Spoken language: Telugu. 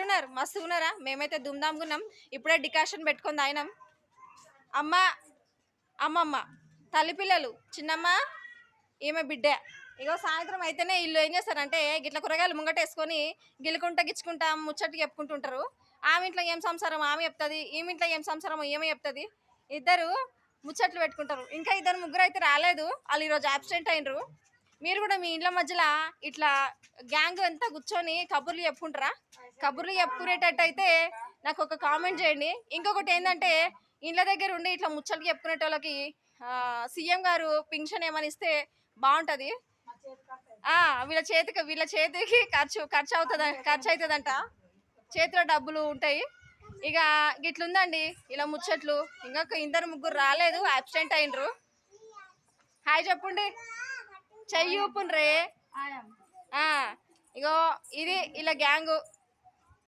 ఎట్లున్నారు? మస్తుగున్నారా? మేమైతే దుమ్దాంగున్నాం. ఇప్పుడే డికాషన్ పెట్టుకొని తాగినాం. అమ్మ, అమ్మమ్మ, తల్లి పిల్లలు, చిన్నమ్మ, ఈమె బిడ్డ. ఇగో సాయంత్రం అయితేనే వీళ్ళు ఏం చేస్తారంటే గిట్ల కూరగాయలు ముంగటేసుకొని గిల్లుకుంటా గిచ్చుకుంటా ముచ్చట్లు చెప్పుకుంటుంటారు. ఆమె ఇంట్లో ఏం సంసారం ఆమె చెప్తుంది, ఈమె ఇంట్లో ఏం సంసారం ఈమె చెప్తుంది. ఇద్దరు ముచ్చట్లు పెట్టుకుంటారు. ఇంకా ఇద్దరు ముగ్గురు అయితే రాలేదు, వాళ్ళు ఈరోజు అబ్సెంట్ అయినరు. మీరు కూడా మీ ఇండ్ల మధ్యలో ఇట్లా గ్యాంగ్ అంతా కూర్చొని కబుర్లు చెప్పుకుంటారా? కబుర్లు చెప్పుకునేటట్టు అయితే నాకు ఒక కామెంట్ చేయండి. ఇంకొకటి ఏంటంటే ఇండ్ల దగ్గర ఉండి ఇట్లా ముచ్చట్లు చెప్పుకునేటోళ్ళకి సీఎం గారు పింఛన్ ఏమని ఇస్తే బాగుంటది. వీళ్ళ చేతికి ఖర్చు అవుతుందంట. చేతిలో డబ్బులు ఉంటాయి. ఇక గిట్లుందండి ఇలా ముచ్చట్లు. ఇంకా ఇద్దరు ముగ్గురు రాలేదు, అబ్సెంట్ అయినరు. హాయ్ చెప్పండి, చెయ్యి ఊపుండ్రే. ఇగో ఇది ఇలా గ్యాంగు.